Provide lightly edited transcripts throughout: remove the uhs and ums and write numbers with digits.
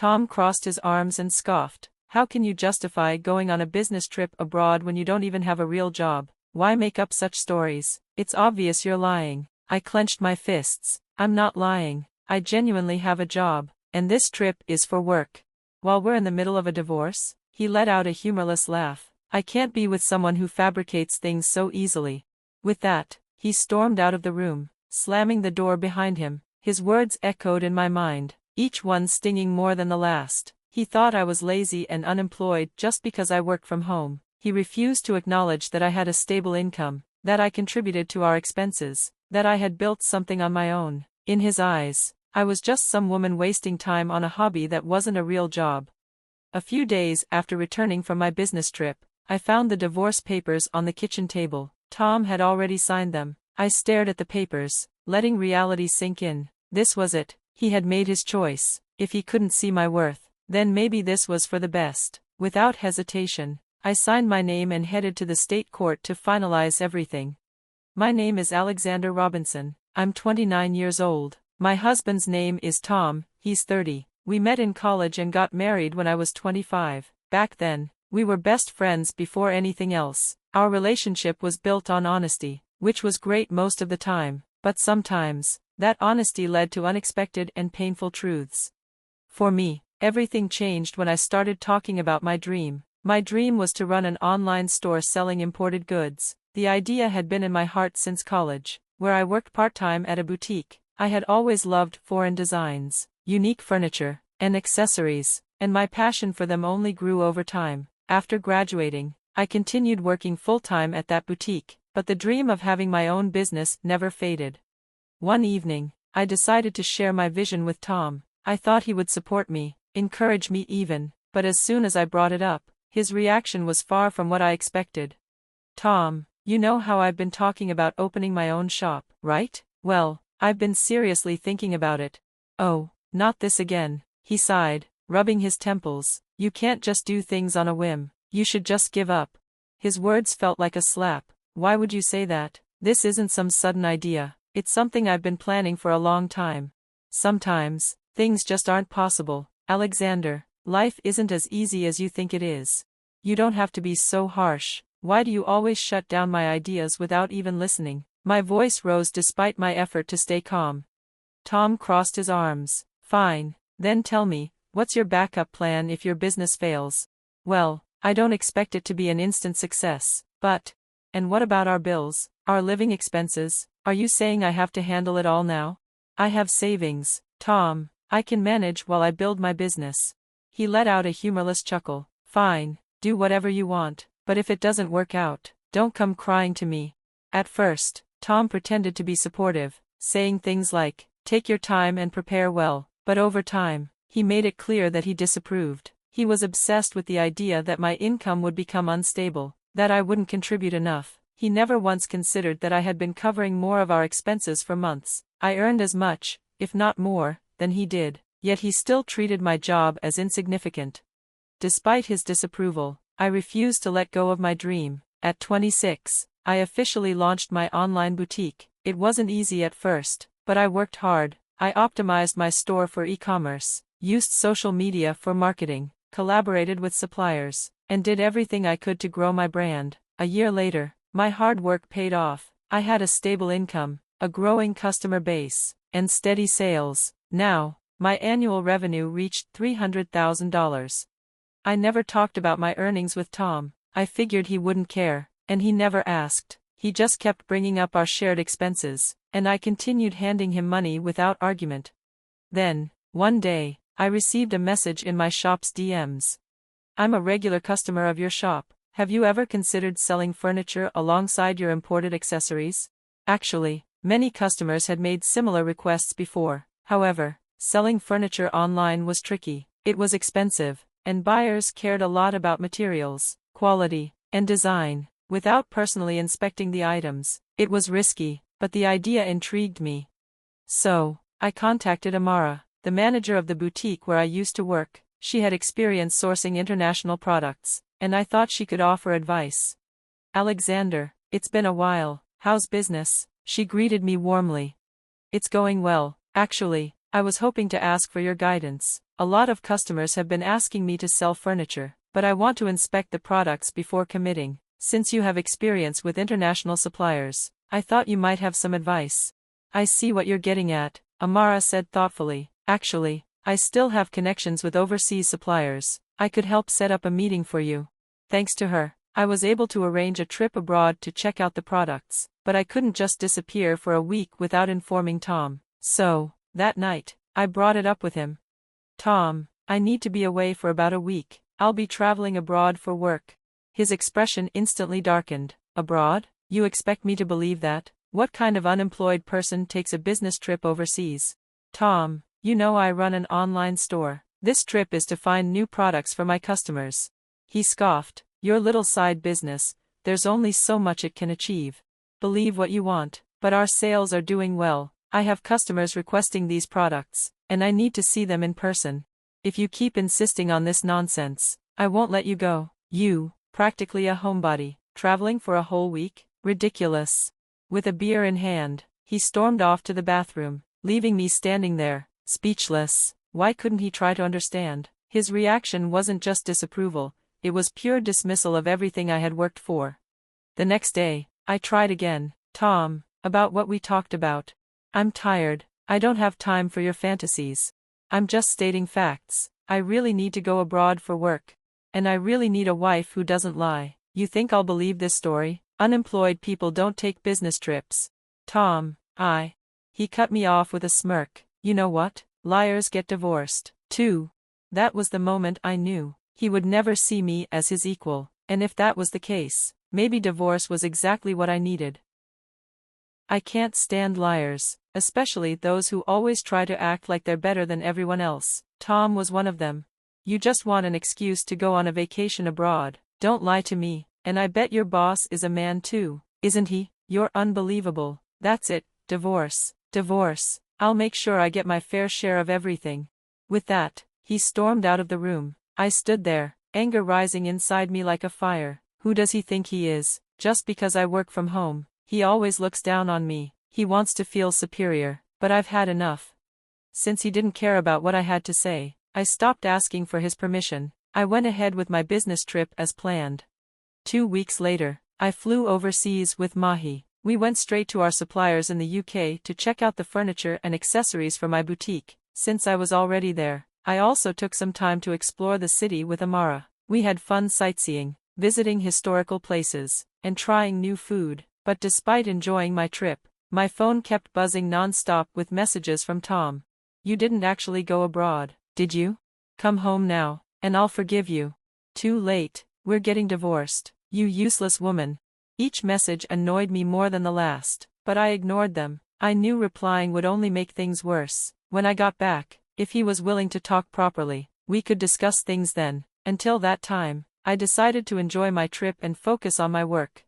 Tom crossed his arms and scoffed. How can you justify going on a business trip abroad when you don't even have a real job? Why make up such stories? It's obvious you're lying. I clenched my fists. I'm not lying. I genuinely have a job, and this trip is for work. While we're in the middle of a divorce? He let out a humorless laugh. I can't be with someone who fabricates things so easily. With that, he stormed out of the room, slamming the door behind him. His words echoed in my mind, each one stinging more than the last. He thought I was lazy and unemployed just because I worked from home. He refused to acknowledge that I had a stable income, that I contributed to our expenses, that I had built something on my own. In his eyes, I was just some woman wasting time on a hobby that wasn't a real job. A few days after returning from my business trip, I found the divorce papers on the kitchen table. Tom had already signed them. I stared at the papers, letting reality sink in. This was it. He had made his choice. If he couldn't see my worth, then maybe this was for the best. Without hesitation, I signed my name and headed to the state court to finalize everything. My name is Alexander Robinson. I'm 29 years old. My husband's name is Tom, he's 30. We met in college and got married when I was 25. Back then, we were best friends before anything else. Our relationship was built on honesty, which was great most of the time, but sometimes, that honesty led to unexpected and painful truths. For me, everything changed when I started talking about my dream. My dream was to run an online store selling imported goods. The idea had been in my heart since college, where I worked part-time at a boutique. I had always loved foreign designs, unique furniture, and accessories, and my passion for them only grew over time. After graduating, I continued working full-time at that boutique, but the dream of having my own business never faded. One evening, I decided to share my vision with Tom. I thought he would support me, encourage me even, but as soon as I brought it up, his reaction was far from what I expected. Tom, you know how I've been talking about opening my own shop, right? Well, I've been seriously thinking about it. Oh, not this again, he sighed, rubbing his temples. You can't just do things on a whim. You should just give up. His words felt like a slap. Why would you say that? This isn't some sudden idea. It's something I've been planning for a long time. Sometimes, things just aren't possible. Alexander, life isn't as easy as you think it is. You don't have to be so harsh. Why do you always shut down my ideas without even listening? My voice rose despite my effort to stay calm. Tom crossed his arms. Fine, then tell me, what's your backup plan if your business fails? Well, I don't expect it to be an instant success, but… And what about our bills, our living expenses? Are you saying I have to handle it all now? I have savings, Tom. I can manage while I build my business. He let out a humorless chuckle. Fine, do whatever you want, but if it doesn't work out, don't come crying to me. At first, Tom pretended to be supportive, saying things like, take your time and prepare well, but over time, he made it clear that he disapproved. He was obsessed with the idea that my income would become unstable, that I wouldn't contribute enough. He never once considered that I had been covering more of our expenses for months. I earned as much, if not more, than he did, yet he still treated my job as insignificant. Despite his disapproval, I refused to let go of my dream. At 26, I officially launched my online boutique. It wasn't easy at first, but I worked hard. I optimized my store for e-commerce, used social media for marketing, collaborated with suppliers, and did everything I could to grow my brand. A year later, my hard work paid off. I had a stable income, a growing customer base, and steady sales. Now, my annual revenue reached $300,000. I never talked about my earnings with Tom. I figured he wouldn't care, and he never asked. He just kept bringing up our shared expenses, and I continued handing him money without argument. Then, one day, I received a message in my shop's DMs. I'm a regular customer of your shop. Have you ever considered selling furniture alongside your imported accessories? Actually, many customers had made similar requests before. However, selling furniture online was tricky. It was expensive, and buyers cared a lot about materials, quality, and design. Without personally inspecting the items, it was risky, but the idea intrigued me. So, I contacted Amara, the manager of the boutique where I used to work. She had experience sourcing international products, and I thought she could offer advice. Alexander, it's been a while. How's business? She greeted me warmly. It's going well, actually. I was hoping to ask for your guidance. A lot of customers have been asking me to sell furniture, but I want to inspect the products before committing. Since you have experience with international suppliers, I thought you might have some advice. I see what you're getting at, Amara said thoughtfully. Actually, I still have connections with overseas suppliers. I could help set up a meeting for you. Thanks to her, I was able to arrange a trip abroad to check out the products, but I couldn't just disappear for a week without informing Tom. So, that night, I brought it up with him. Tom, I need to be away for about a week. I'll be traveling abroad for work. His expression instantly darkened. Abroad? You expect me to believe that? What kind of unemployed person takes a business trip overseas? Tom, you know I run an online store. This trip is to find new products for my customers. He scoffed. Your little side business, there's only so much it can achieve. Believe what you want, but our sales are doing well. I have customers requesting these products, and I need to see them in person. If you keep insisting on this nonsense, I won't let you go. You, practically a homebody, traveling for a whole week? Ridiculous. With a beer in hand, he stormed off to the bathroom, leaving me standing there, speechless. Why couldn't he try to understand? His reaction wasn't just disapproval, it was pure dismissal of everything I had worked for. The next day, I tried again. Tom, about what we talked about. I'm tired. I don't have time for your fantasies. I'm just stating facts. I really need to go abroad for work. And I really need a wife who doesn't lie. You think I'll believe this story? Unemployed people don't take business trips. Tom, He cut me off with a smirk. You know what? Liars get divorced, too. That was the moment I knew. He would never see me as his equal, and if that was the case, maybe divorce was exactly what I needed. I can't stand liars, especially those who always try to act like they're better than everyone else. Tom was one of them. You just want an excuse to go on a vacation abroad. Don't lie to me, and I bet your boss is a man too, isn't he? You're unbelievable. That's it, divorce, divorce. I'll make sure I get my fair share of everything. With that, he stormed out of the room. I stood there, anger rising inside me like a fire. Who does he think he is? Just because I work from home, he always looks down on me. He wants to feel superior, but I've had enough. Since he didn't care about what I had to say, I stopped asking for his permission. I went ahead with my business trip as planned. 2 weeks later, I flew overseas with Mahi. We went straight to our suppliers in the UK to check out the furniture and accessories for my boutique. Since I was already there, I also took some time to explore the city with Amara. We had fun sightseeing, visiting historical places, and trying new food. But despite enjoying my trip, my phone kept buzzing non-stop with messages from Tom. You didn't actually go abroad, did you? Come home now, and I'll forgive you. Too late, we're getting divorced, you useless woman. Each message annoyed me more than the last, but I ignored them. I knew replying would only make things worse. When I got back, if he was willing to talk properly, we could discuss things then. Until that time, I decided to enjoy my trip and focus on my work.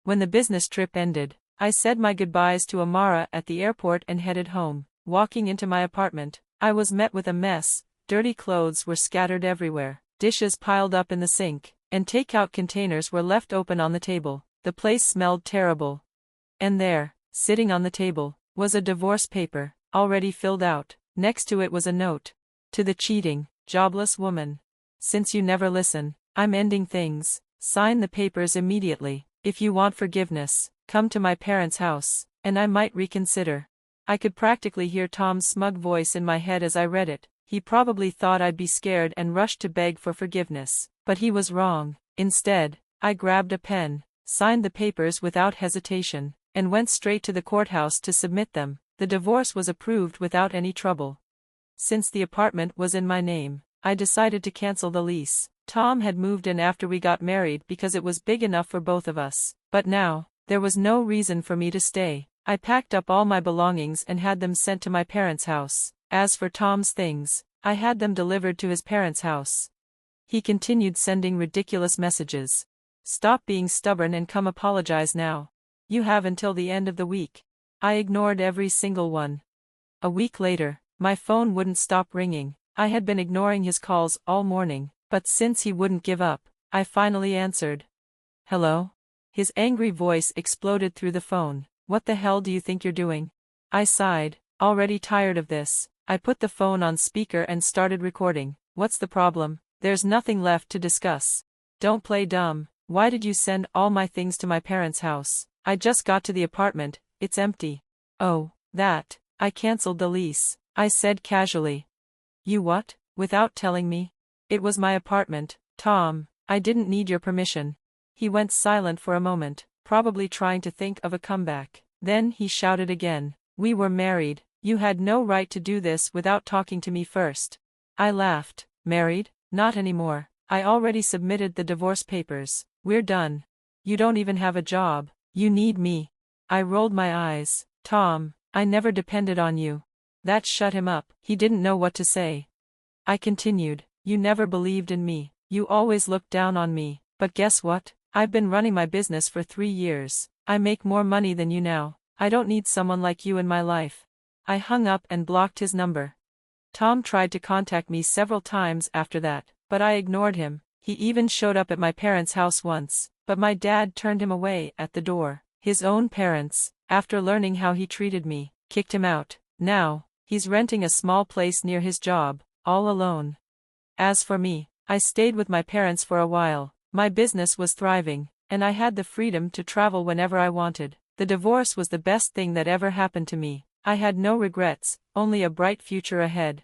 When the business trip ended, I said my goodbyes to Amara at the airport and headed home. Walking into my apartment, I was met with a mess. Dirty clothes were scattered everywhere, dishes piled up in the sink, and takeout containers were left open on the table. The place smelled terrible. And there, sitting on the table, was a divorce paper, already filled out. Next to it was a note. To the cheating, jobless woman. Since you never listen, I'm ending things. Sign the papers immediately. If you want forgiveness, come to my parents' house, and I might reconsider. I could practically hear Tom's smug voice in my head as I read it. He probably thought I'd be scared and rushed to beg for forgiveness, but he was wrong. Instead, I grabbed a pen, signed the papers without hesitation, and went straight to the courthouse to submit them. The divorce was approved without any trouble. Since the apartment was in my name, I decided to cancel the lease. Tom had moved in after we got married because it was big enough for both of us. But now, there was no reason for me to stay. I packed up all my belongings and had them sent to my parents' house. As for Tom's things, I had them delivered to his parents' house. He continued sending ridiculous messages. Stop being stubborn and come apologize now. You have until the end of the week. I ignored every single one. A week later, my phone wouldn't stop ringing. I had been ignoring his calls all morning, but since he wouldn't give up, I finally answered. Hello? His angry voice exploded through the phone. What the hell do you think you're doing? I sighed, already tired of this. I put the phone on speaker and started recording. What's the problem? There's nothing left to discuss. Don't play dumb. Why did you send all my things to my parents' house? I just got to the apartment, it's empty. Oh, that. I cancelled the lease, I said casually. You what? Without telling me? It was my apartment, Tom. I didn't need your permission. He went silent for a moment, probably trying to think of a comeback. Then he shouted again. We were married. You had no right to do this without talking to me first. I laughed. Married? Not anymore. I already submitted the divorce papers. We're done. You don't even have a job. You need me. I rolled my eyes. Tom, I never depended on you. That shut him up. He didn't know what to say. I continued. You never believed in me. You always looked down on me. But guess what? I've been running my business for 3 years. I make more money than you now. I don't need someone like you in my life. I hung up and blocked his number. Tom tried to contact me several times after that, but I ignored him. He even showed up at my parents' house once, but my dad turned him away at the door. His own parents, after learning how he treated me, kicked him out. Now, he's renting a small place near his job, all alone. As for me, I stayed with my parents for a while. My business was thriving, and I had the freedom to travel whenever I wanted. The divorce was the best thing that ever happened to me. I had no regrets, only a bright future ahead.